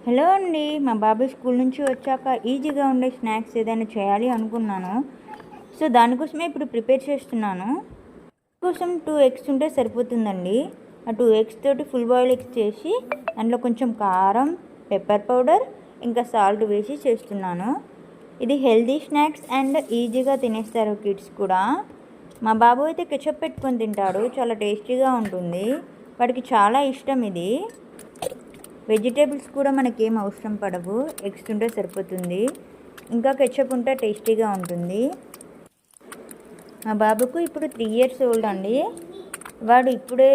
Hello అండి, మా బాబు school నుంచి వచ్చాక ఈజీగా ఉండే స్నాక్స్ ఏదైనా చేయాలి అనుకున్నాను. సో దానికోసమే ఇప్పుడు ప్రిపేర్ చేస్తున్నాను. కోసం 2 ఎగ్స్ ఉంటే సరిపోతుందండి. ఆ 2 ఎగ్స్ తోటి ఫుల్ బాయిల్ ఎగ్స్ చేసి అందులో కొంచెం కారం, పెప్పర్ పౌడర్, ఇంకా సాల్ట్ వేసి చేస్తున్నాను. ఇది హెల్దీ స్నాక్స్ అండ్ ఈజీగా తినేస్తారు కిడ్స్ కూడా. మా బాబు అయితే కెచప్ పెట్టుకొని తింటాడు, చాలా టేస్టీగా ఉంటుంది. వాడికి చాలా ఇష్టం ఇది. వెజిటేబుల్స్ కూడా మనకేం అవసరం పడవు, ఎగ్స్ ఉంటే సరిపోతుంది. ఇంకా కెచప్ ఉంటే టేస్టీగా ఉంటుంది. మా బాబుకు ఇప్పుడు 3 ఇయర్స్ ఓల్డ్ అండి. వాడు ఇప్పుడే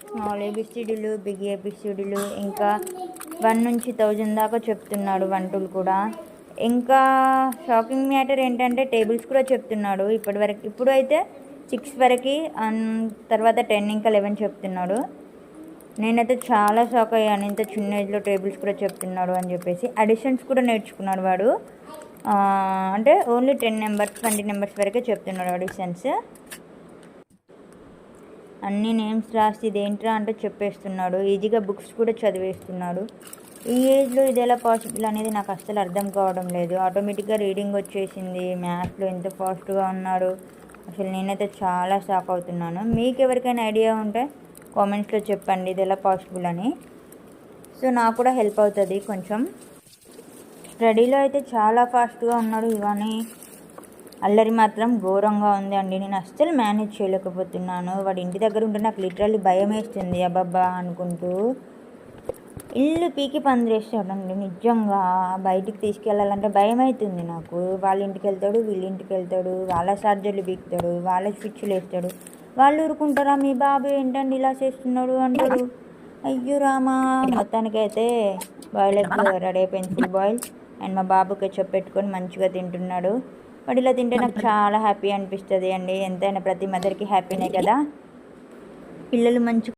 స్మాల్ ఏబిసిడీలు, బిగ్ ఏబిసిడీలు, ఇంకా 1 నుంచి 1000 దాకా చెప్తున్నాడు వంటలు కూడా. ఇంకా షాకింగ్ మ్యాటర్ ఏంటంటే టేబుల్స్ కూడా చెప్తున్నాడు ఇప్పటివరకు. ఇప్పుడు అయితే 6 వరకు, తర్వాత 10 ఇంకా 11 చెప్తున్నాడు. నేనైతే చాలా షాక్ అయ్యాను, ఇంత చిన్న ఏజ్లో టేబుల్స్ కూడా చెప్తున్నాడు అని చెప్పేసి. అడిషన్స్ కూడా నేర్చుకున్నాడు వాడు. అంటే ఓన్లీ 10 నెంబర్స్ 20 నెంబర్స్ వరకే చెప్తున్నాడు అడిషన్స్. అన్ని నేమ్స్ రాసి ఇదేంట్రా అంటే చెప్పేస్తున్నాడు. ఈజీగా బుక్స్ కూడా చదివేస్తున్నాడు. ఈ ఏజ్లో ఇది ఎలా పాసిబుల్ అనేది నాకు అస్సలు అర్థం కావడం లేదు. ఆటోమేటిక్గా రీడింగ్ వచ్చేసింది. మ్యాథ్స్లో ఎంత ఫాస్ట్గా ఉన్నాడు, అసలు నేనైతే చాలా షాక్ అవుతున్నాను. మీకు ఎవరికైనా ఐడియా ఉంటే కామెంట్స్లో చెప్పండి ఇది ఎలా పాసిబుల్ అని. సో నాకు కూడా హెల్ప్ అవుతుంది కొంచెం. స్టడీలో అయితే చాలా ఫాస్ట్గా ఉన్నాడు. ఇవన్నీ అల్లరి మాత్రం ఘోరంగా ఉంది అండి. నేను అస్సలు మేనేజ్ చేయలేకపోతున్నాను. వాడు ఇంటి దగ్గర ఉంటే నాకు లిటరల్లీ భయం వేస్తుంది, అబ్బబ్బా అనుకుంటూ. ఇల్లు పీకి పందిరేస్తాడండి నిజంగా. బయటికి తీసుకెళ్ళాలంటే భయం అవుతుంది నాకు. వాళ్ళ ఇంటికి వెళ్తాడు, వీళ్ళ ఇంటికి వెళ్తాడు, వాళ్ళ ఛార్జర్లు పీకుతాడు, వాళ్ళ స్విచ్లు వేస్తాడు. వాళ్ళు ఊరుకుంటారా, మీ బాబు ఏంటండి ఇలా చేస్తున్నాడు అంటారు. అయ్యో రామా. మొత్తానికైతే బాయిల్ ఎగ్ రెడీ అయిపోయింది, ఫుల్ బాయిల్. అండ్ మా బాబు కెచప్ పెట్టుకొని మంచిగా తింటున్నాడు. వాడు ఇలా తింటే నాకు చాలా హ్యాపీ అనిపిస్తుంది అండి. ఎంతైనా ప్రతి మదర్కి హ్యాపీనే కదా. పిల్లలు మంచి